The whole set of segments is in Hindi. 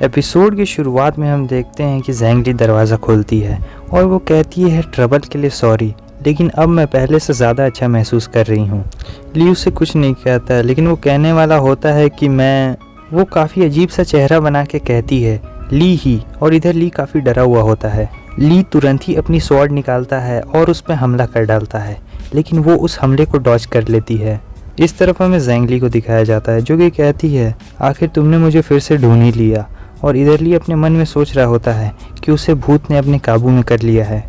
एपिसोड की शुरुआत में हम देखते हैं कि ज़ैंग ली दरवाज़ा खोलती है और वो कहती है ट्रबल के लिए सॉरी, लेकिन अब मैं पहले से ज़्यादा अच्छा महसूस कर रही हूँ। ली उससे कुछ नहीं कहता, लेकिन वो कहने वाला होता है कि वो काफ़ी अजीब सा चेहरा बना के कहती है ली ही, और इधर ली काफ़ी डरा हुआ होता है। ली तुरंत ही अपनी स्वॉर्ड निकालता है और उस पर हमला कर डालता है, लेकिन वो उस हमले को डॉज कर लेती है। इस तरफ हमें ज़ैंग ली को दिखाया जाता है जो कि कहती है आखिर तुमने मुझे फिर से ढूंढ ही लिया, और इधर ली अपने मन में सोच रहा होता है कि उसे भूत ने अपने काबू में कर लिया है।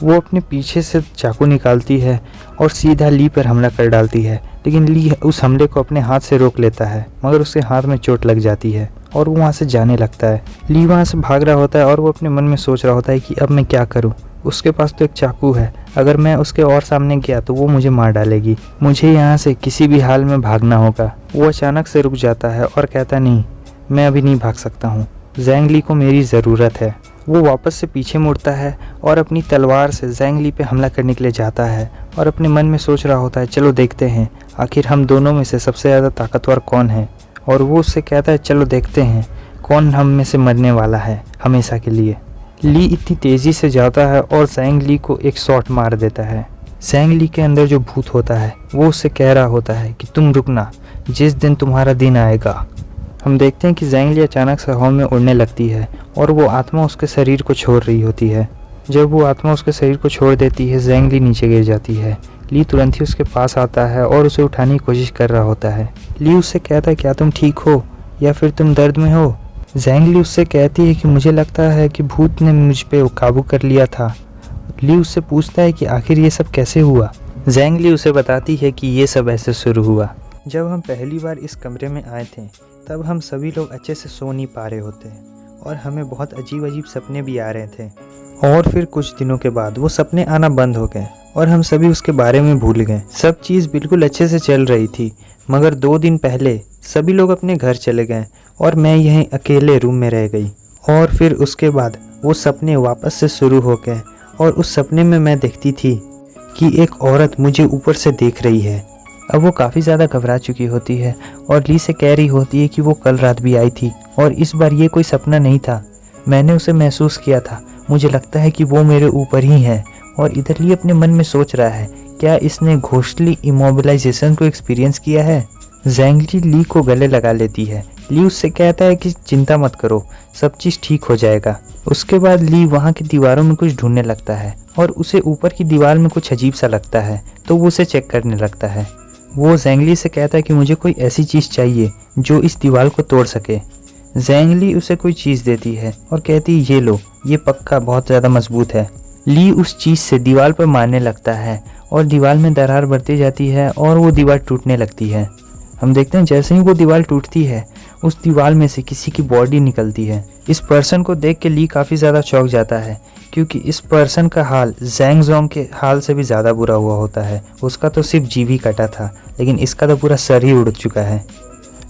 वो अपने पीछे से चाकू निकालती है और सीधा ली पर हमला कर डालती है, लेकिन ली उस हमले को अपने हाथ से रोक लेता है, मगर उसके हाथ में चोट लग जाती है और वो वहाँ से जाने लगता है। ली वहाँ से भाग रहा होता है और वो अपने मन में सोच रहा होता है कि अब मैं क्या करूँ। उसके पास तो एक चाकू है, अगर मैं उसके और सामने गया तो वो मुझे मार डालेगी। मुझे यहाँ से किसी भी हाल में भागना होगा। वो अचानक से रुक जाता है और कहता नहीं, मैं अभी नहीं भाग सकता हूँ, ज़ैंग ली को मेरी ज़रूरत है। वो वापस से पीछे मुड़ता है और अपनी तलवार से ज़ैंग ली पे हमला करने के लिए जाता है और अपने मन में सोच रहा होता है चलो देखते हैं आखिर हम दोनों में से सबसे ज़्यादा ताकतवर कौन है। और वो उससे कहता है चलो देखते हैं कौन हम में से मरने वाला है हमेशा के लिए। ली इतनी तेज़ी से जाता है और ज़ैंग ली को एक शॉट मार देता है। ज़ैंग ली के अंदर जो भूत होता है वो उससे कह रहा होता है कि तुम रुकना, जिस दिन तुम्हारा दिन आएगा। हम देखते हैं कि ज़ैंग ली अचानक से हवा में उड़ने लगती है और वो आत्मा उसके शरीर को छोड़ रही होती है। जब वो आत्मा उसके शरीर को छोड़ देती है, ज़ैंग ली नीचे गिर जाती है। ली तुरंत ही उसके पास आता है और उसे उठाने की कोशिश कर रहा होता है। ली उससे कहता है क्या तुम ठीक हो या फिर तुम दर्द में हो। ज़ैंग ली उससे कहती है कि मुझे लगता है कि भूत ने मुझ पे काबू कर लिया था। ली उससे पूछता है कि आखिर ये सब कैसे हुआ। ज़ैंग ली उसे बताती है कि ये सब ऐसे शुरू हुआ जब हम पहली बार इस कमरे में आए थे, तब हम सभी लोग अच्छे से सो नहीं पा रहे होते और हमें बहुत अजीब अजीब सपने भी आ रहे थे। और फिर कुछ दिनों के बाद वो सपने आना बंद हो गए और हम सभी उसके बारे में भूल गए। सब चीज़ बिल्कुल अच्छे से चल रही थी, मगर 2 दिन पहले सभी लोग अपने घर चले गए और मैं यहीं अकेले रूम में रह गई। और फिर उसके बाद वो सपने वापस से शुरू हो गए और उस सपने में मैं देखती थी कि एक औरत मुझे ऊपर से देख रही है। अब वो काफ़ी ज़्यादा घबरा चुकी होती है और ली से कह रही होती है कि वो कल रात भी आई थी और इस बार ये कोई सपना नहीं था, मैंने उसे महसूस किया था, मुझे लगता है कि वो मेरे ऊपर ही है। और इधर ली अपने मन में सोच रहा है क्या इसने घोस्टली इमोबिलाइजेशन को एक्सपीरियंस किया है। ज़ैंग ली को गले लगा लेती है। ली उससे कहता है कि चिंता मत करो, सब चीज़ ठीक हो जाएगा। उसके बाद ली वहाँ की दीवारों में कुछ ढूंढने लगता है और उसे ऊपर की दीवार में कुछ अजीब सा लगता है, तो वो उसे चेक करने लगता है। वो ज़ैंग ली से कहता है कि मुझे कोई ऐसी चीज़ चाहिए जो इस दीवार को तोड़ सके। ज़ैंग ली उसे कोई चीज़ देती है और कहती है ये लो, ये पक्का बहुत ज़्यादा मजबूत है। ली उस चीज़ से दीवार पर मारने लगता है और दीवार में दरार बढ़ती जाती है और वो दीवार टूटने लगती है। हम देखते हैं जैसे ही वो दीवार टूटती है, उस दीवार में से किसी की बॉडी निकलती है। इस पर्सन को देख के ली काफ़ी ज़्यादा चौंक जाता है, क्योंकि इस पर्सन का हाल ज़ैंग ज़ोंग के हाल से भी ज़्यादा बुरा हुआ होता है। उसका तो सिर्फ जीभ ही कटा था, लेकिन इसका तो पूरा सर ही उड़ चुका है।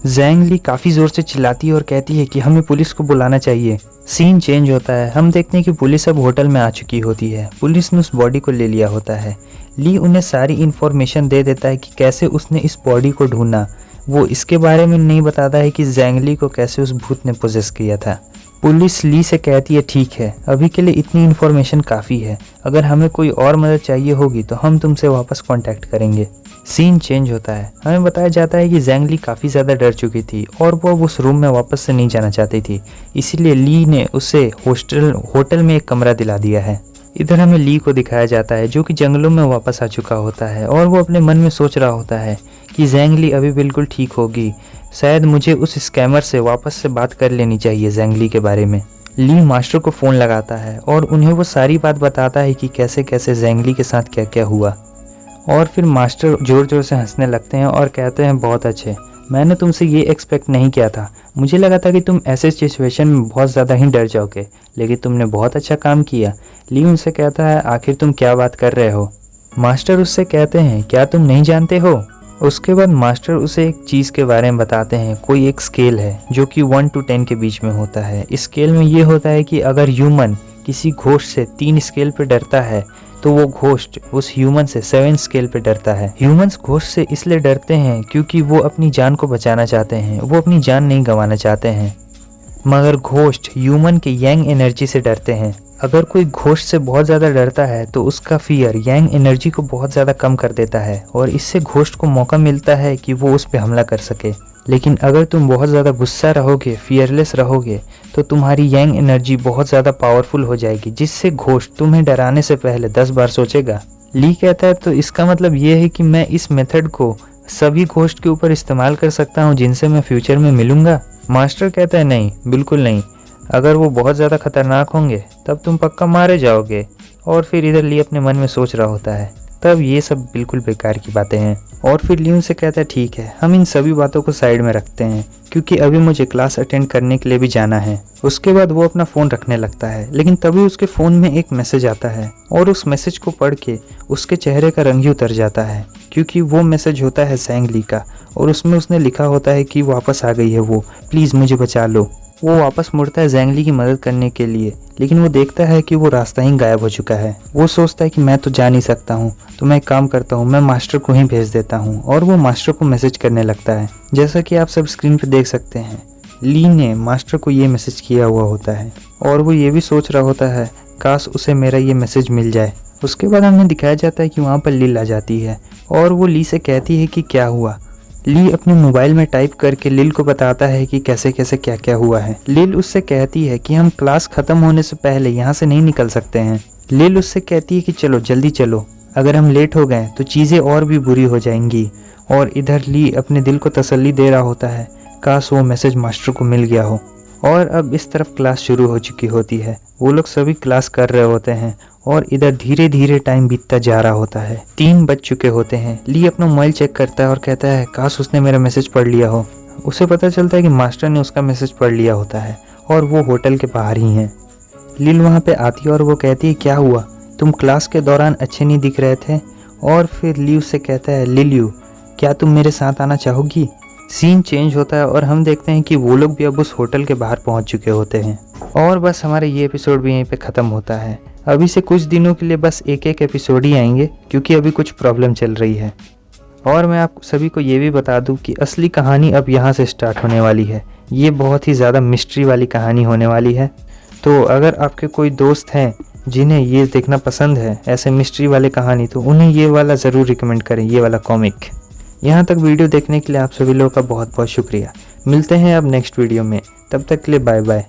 ज़ैंग ली काफ़ी ज़ोर से चिल्लाती है और कहती है कि हमें पुलिस को बुलाना चाहिए। सीन चेंज होता है, हम देखते हैं कि पुलिस अब होटल में आ चुकी होती है। पुलिस ने उस बॉडी को ले लिया होता है। ली उन्हें सारी इन्फॉर्मेशन दे देता है कि कैसे उसने इस बॉडी को ढूंढा। वो इसके बारे में नहीं बताता है कि ज़ैंग ली को कैसे उस भूत ने पोजेस किया था। पुलिस ली से कहती है ठीक है, अभी के लिए इतनी इन्फॉर्मेशन काफ़ी है, अगर हमें कोई और मदद चाहिए होगी तो हम तुमसे वापस कांटेक्ट करेंगे। सीन चेंज होता है, हमें बताया जाता है कि ज़ैंग ली काफ़ी ज़्यादा डर चुकी थी और वो उस रूम में वापस से नहीं जाना चाहती थी, इसीलिए ली ने उसे होटल में एक कमरा दिला दिया है। इधर हमें ली को दिखाया जाता है जो कि जंगलों में वापस आ चुका होता है और वो अपने मन में सोच रहा होता है कि ज़ैंग ली अभी बिल्कुल ठीक होगी, शायद मुझे उस स्कैमर से वापस से बात कर लेनी चाहिए ज़ैंग ली के बारे में। ली मास्टर को फ़ोन लगाता है और उन्हें वो सारी बात बताता है कि कैसे कैसे ज़ैंग ली के साथ क्या क्या हुआ। और फिर मास्टर ज़ोर ज़ोर से हंसने लगते हैं और कहते हैं बहुत अच्छे, मैंने तुमसे ये एक्सपेक्ट नहीं किया था, मुझे लगा था कि तुम ऐसे सिचुएशन में बहुत ज़्यादा ही डर जाओगे, लेकिन तुमने बहुत अच्छा काम किया। ली उनसे कहता है आखिर तुम क्या बात कर रहे हो। मास्टर उससे कहते हैं क्या तुम नहीं जानते हो। उसके बाद मास्टर उसे एक चीज़ के बारे में बताते हैं, कोई एक स्केल है जो कि 1 to 10 के बीच में होता है। इस स्केल में ये होता है कि अगर ह्यूमन किसी घोस्ट से 3 स्केल पे डरता है तो वो घोस्ट उस ह्यूमन से 7 स्केल पे डरता है। ह्यूमंस घोस्ट से इसलिए डरते हैं क्योंकि वो अपनी जान को बचाना चाहते हैं, वो अपनी जान नहीं गंवाना चाहते हैं। मगर घोस्ट ह्यूमन के यांग एनर्जी से डरते हैं। अगर कोई घोस्ट से बहुत ज़्यादा डरता है तो उसका फियर यांग एनर्जी को बहुत ज़्यादा कम कर देता है और इससे घोस्ट को मौका मिलता है कि वो उस पर हमला कर सके। लेकिन अगर तुम बहुत ज़्यादा गुस्सा रहोगे, फियरलेस रहोगे, तो तुम्हारी यांग एनर्जी बहुत ज़्यादा पावरफुल हो जाएगी, जिससे घोस्ट तुम्हें डराने से पहले 10 बार सोचेगा। ली कहता है तो इसका मतलब ये है कि मैं इस मेथड को सभी घोस्ट के ऊपर इस्तेमाल कर सकता हूँ जिनसे मैं फ्यूचर में मिलूंगा। मास्टर कहता है नहीं, बिल्कुल नहीं। अगर वो बहुत ज़्यादा खतरनाक होंगे तब तुम पक्का मारे जाओगे। और फिर इधर ली अपने मन में सोच रहा होता है तब ये सब बिल्कुल बेकार की बातें हैं। और फिर ली उनसे कहता है ठीक है, हम इन सभी बातों को साइड में रखते हैं क्योंकि अभी मुझे क्लास अटेंड करने के लिए भी जाना है। उसके बाद वो अपना फ़ोन रखने लगता है, लेकिन तभी उसके फ़ोन में एक मैसेज आता है और उस मैसेज को पढ़ के उसके चेहरे का रंग ही उतर जाता है क्योंकि वो मैसेज होता है ज़ैंग ली का और उसमें उसने लिखा होता है कि वापस आ गई है वो, प्लीज़ मुझे बचा लो। वो वापस मुड़ता है ज़ैंग ली की मदद करने के लिए, लेकिन वो देखता है कि वो रास्ता ही गायब हो चुका है। वो सोचता है कि मैं तो जा नहीं सकता हूँ, तो मैं एक काम करता हूँ, मैं मास्टर को ही भेज देता हूँ। और वो मास्टर को मैसेज करने लगता है। जैसा कि आप सब स्क्रीन पर देख सकते हैं, ली ने मास्टर को ये मैसेज किया हुआ होता है और वो ये भी सोच रहा होता है काश उसे मेरा ये मैसेज मिल जाए। उसके बाद हमें दिखाया जाता है कि वहाँ पर लिल आ जाती है और वो ली से कहती है कि क्या हुआ। ली अपने मोबाइल में टाइप करके लिल को बताता है कि कैसे कैसे क्या क्या हुआ है। लिल उससे कहती है कि हम क्लास ख़त्म होने से पहले यहाँ से नहीं निकल सकते हैं। लिल उससे कहती है कि चलो जल्दी चलो, अगर हम लेट हो गए तो चीज़ें और भी बुरी हो जाएंगी। और इधर ली अपने दिल को तसल्ली दे रहा होता है काश वो मैसेज मास्टर को मिल गया हो। और अब इस तरफ क्लास शुरू हो चुकी होती है। वो लोग सभी क्लास कर रहे होते हैं और इधर धीरे धीरे टाइम बीतता जा रहा होता है। 3 बज चुके होते हैं। ली अपना मोबाइल चेक करता है और कहता है काश उसने मेरा मैसेज पढ़ लिया हो। उसे पता चलता है कि मास्टर ने उसका मैसेज पढ़ लिया होता है और वो होटल के बाहर ही हैं। लिल वहाँ पे आती है और वो कहती है क्या हुआ, तुम क्लास के दौरान अच्छे नहीं दिख रहे थे। और फिर ली उससे कहता है लिल्यू क्या तुम मेरे साथ आना चाहोगी। सीन चेंज होता है और हम देखते हैं कि वो लोग भी अब उस होटल के बाहर पहुंच चुके होते हैं। और बस हमारा ये एपिसोड भी यहीं पे ख़त्म होता है। अभी से कुछ दिनों के लिए बस एक एपिसोड ही आएंगे क्योंकि अभी कुछ प्रॉब्लम चल रही है। और मैं आप सभी को ये भी बता दूं कि असली कहानी अब यहाँ से स्टार्ट होने वाली है। ये बहुत ही ज़्यादा मिस्ट्री वाली कहानी होने वाली है। तो अगर आपके कोई दोस्त हैं जिन्हें ये देखना पसंद है ऐसे मिस्ट्री वाले कहानी, तो उन्हें ये वाला ज़रूर रिकमेंड करें, ये वाला कॉमिक। यहाँ तक वीडियो देखने के लिए आप सभी लोगों का बहुत बहुत शुक्रिया। मिलते हैं अब नेक्स्ट वीडियो में, तब तक के लिए बाय बाय।